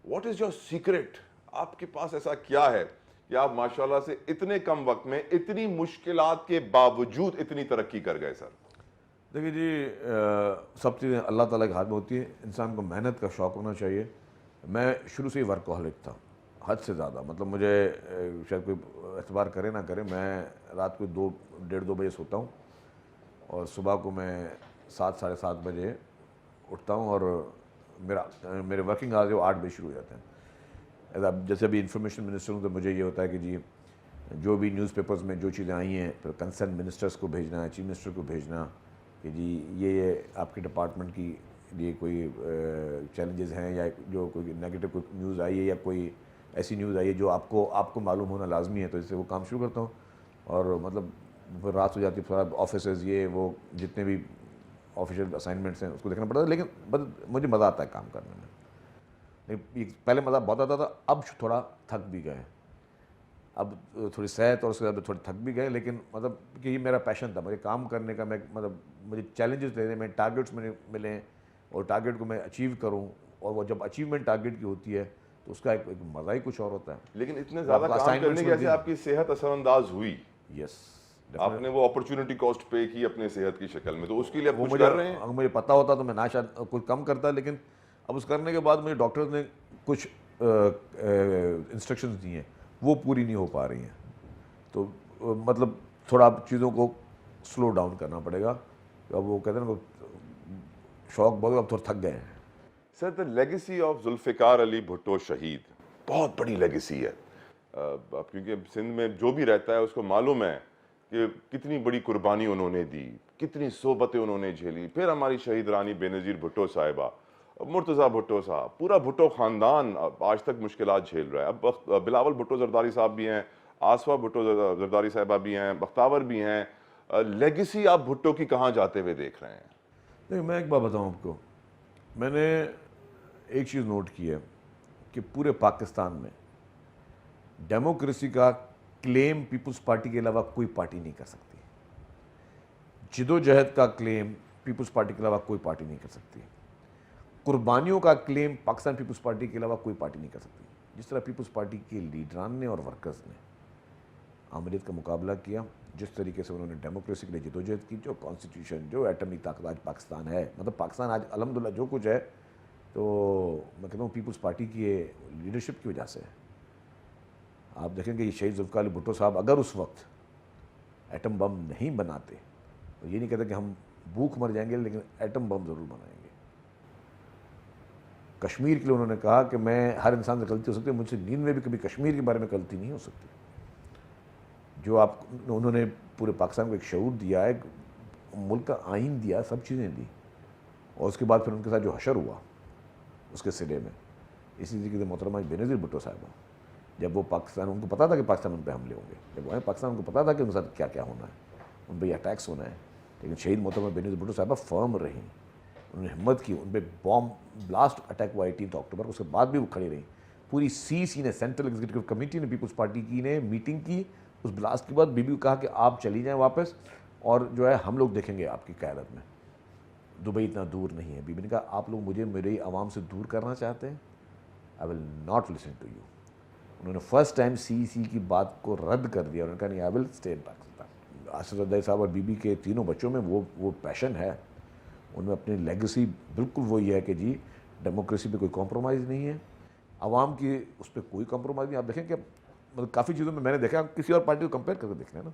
What is your secret? آپ کے پاس ایسا کیا ہے کہ آپ ماشاءاللہ سے اتنے کم وقت میں اتنی مشکلات کے باوجود اتنی ترقی کر گئے سر؟ دیکھیے جی، سب چیزیں اللہ تعالیٰ کے ہاتھ میں ہوتی ہیں. انسان کو محنت کا شوق ہونا چاہیے. میں شروع سے ہی ورکہولک تھا، حد سے زیادہ. مطلب مجھے شاید کوئی اعتبار کرے نہ کرے، میں رات کو 1:30 بجے سوتا ہوں اور صبح کو میں 7 ساڑھے 7 بجے اٹھتا ہوں، اور میرے ورکنگ آورز جو 8 بجے شروع ہو جاتے ہیں. جیسے ابھی انفارمیشن منسٹر ہوں تو مجھے یہ ہوتا ہے کہ جی جو بھی نیوز پیپرز میں جو چیزیں آئی ہیں پھر کنسرن منسٹرز کو بھیجنا ہے، چیف منسٹر کو بھیجنا کہ جی یہ آپ کے ڈپارٹمنٹ کی لیے کوئی چیلنجز ہیں، یا جو کوئی نیگیٹو کوئی نیوز آئی ہے یا کوئی ایسی نیوز آئی ہے جو آپ کو معلوم ہونا لازمی ہے، تو اس سے وہ کام شروع کرتا ہوں. اور مطلب پھر رات ہو جاتی ہے، تھوڑا آفیسز یہ وہ جتنے بھی آفیشیل اسائنمنٹس ہیں اس کو دیکھنا پڑتا ہے. لیکن مجھے مزہ آتا ہے کام کرنے میں. پہلے مزہ بہت آتا تھا، اب تھوڑا تھک بھی گئے. اب تھوڑی صحت اور اس کے بعد تھوڑے تھک بھی گئے، لیکن مطلب کہ یہ میرا پیشن تھا، مجھے کام کرنے کا. میں مطلب مجھے چیلنجز لینے میں، ٹارگیٹس میں ملیں اور ٹارگیٹ کو میں اچیو کروں، اور وہ جب اچیومنٹ ٹارگیٹ کی ہوتی ہے تو اس کا ایک مزہ ہی کچھ اور ہوتا ہے. لیکن اتنے زیادہ کام کرنے کی وجہ سے آپ کی صحت اثر انداز ہوئی. یس، آپ نے وہ اپرچونٹی کاسٹ پے کی اپنے صحت کی شکل میں، تو اس کے لیے آپ وہ کچھ کر رہے ہیں؟ اگر مجھے پتہ ہوتا تو میں نہ شاید کچھ کم کرتا. لیکن اب اس کرنے کے بعد مجھے ڈاکٹرز نے کچھ انسٹرکشنز دی ہیں، وہ پوری نہیں ہو پا رہی ہیں. تو مطلب تھوڑا چیزوں کو سلو ڈاؤن کرنا پڑے گا. اب وہ کہتے ہیں نا شوق بہت، اب تھوڑا تھک گئے ہیں. سر دا لیگیسی آف ذوالفقار علی بھٹو شہید بہت بڑی لیگیسی ہے، کیونکہ سندھ میں جو بھی رہتا ہے اس کو معلوم ہے کہ کتنی بڑی قربانی انہوں نے دی، کتنی صحبتیں انہوں نے جھیلی. پھر ہماری شہید رانی بے نظیر بھٹو صاحبہ، مرتضیٰ بھٹو صاحب، پورا بھٹو خاندان آج تک مشکلات جھیل رہا ہے. اب بلاول بھٹو زرداری صاحب بھی ہیں، آصفہ بھٹو زرداری صاحبہ بھی ہیں، بختاور بھی ہیں. لیگیسی آپ بھٹو کی کہاں جاتے ہوئے دیکھ رہے ہیں؟ دیکھیں میں ایک بات بتاؤں آپ کو، میں نے ایک چیز نوٹ کی ہے کہ پورے پاکستان میں ڈیموکریسی کا کلیم پیپلز پارٹی کے علاوہ کوئی پارٹی نہیں کر سکتی. جد و جہد کا کلیم پیپلز پارٹی کے علاوہ کوئی پارٹی نہیں کر سکتی. قربانیوں کا کلیم پاکستان پیپلز پارٹی کے علاوہ کوئی پارٹی نہیں کر سکتی. جس طرح پیپلز پارٹی کے لیڈران نے اور ورکرز نے عاملیت کا مقابلہ کیا، جس طریقے سے انہوں نے ڈیموکریسی کے لیے جدوجہد کی، جو کانسٹیٹیوشن، جو ایٹمی طاقت آج پاکستان ہے، مطلب پاکستان آج الحمدللہ جو کچھ ہے، تو میں کہتا ہوں پیپلز پارٹی کی لیڈرشپ کی وجہ سے ہے. آپ دیکھیں گے یہ شہید ذوالفقار علی بھٹو صاحب اگر اس وقت ایٹم بم نہیں بناتے، تو یہ نہیں کہتے کہ ہم بھوک مر جائیں گے، لیکن ایٹم بم ضرور بنائیں گے. کشمیر کے لیے انہوں نے کہا کہ میں، ہر انسان سے غلطی ہو سکتی ہے، مجھ سے نیند میں بھی کبھی کشمیر کے بارے میں غلطی نہیں ہو سکتی. جو انہوں نے پورے پاکستان کو ایک شعور دیا ہے، ملک کا آئین دیا، سب چیزیں دی، اور اس کے بعد پھر ان کے ساتھ جو حشر ہوا اس کے صلے میں. اسی طریقے سے محترمہ بے نظیر بھٹو صاحبہ، جب وہ پاکستان، ان کو پتا تھا کہ پاکستان ان پہ حملے ہوں گے، جب وہ آئے پاکستان، ان کو پتا تھا کہ ان کے ساتھ کیا کیا ہونا ہے، ان پہ یہ اٹیکس ہونا ہے. لیکن شہید محترمہ بے نظیر بھٹو صاحبہ فرم رہیں، انہوں نے ہمت کی. ان پہ بام بلاسٹ اٹیک ہوا 18 اکتوبر، اس کے بعد بھی وہ کھڑی رہیں. پوری سی نے، سینٹرل ایگزیکٹو کمیٹی نے، پیپلز پارٹی کی نے میٹنگ کی اس بلاسٹ کے بعد. بی بی کو کہا کہ آپ چلی جائیں واپس، اور جو ہے ہم لوگ دیکھیں گے آپ کی قیادت میں، دبئی اتنا دور نہیں ہے. بی بی نے کہا آپ لوگ مجھے میری عوام سے دور کرنا چاہتے ہیں، I will not listen to you. انہوں نے فرسٹ ٹائم سی کی بات کو رد کر دیا. انہوں نے کہا نہیں، I will stay in Pakistan. Asif Zardari صاحب اور بی بی کے تینوں بچوں میں وہ پیشن ہے، ان میں اپنی لیگیسی بالکل وہی ہے کہ جی ڈیموکریسی پہ کوئی کمپرومائز نہیں ہے، عوام کی اس پہ کوئی کمپرومائز نہیں. آپ دیکھیں کہ مطلب کافی چیزوں میں نے دیکھا، کسی اور پارٹی کو کمپیئر کر کے دیکھ لیں نا.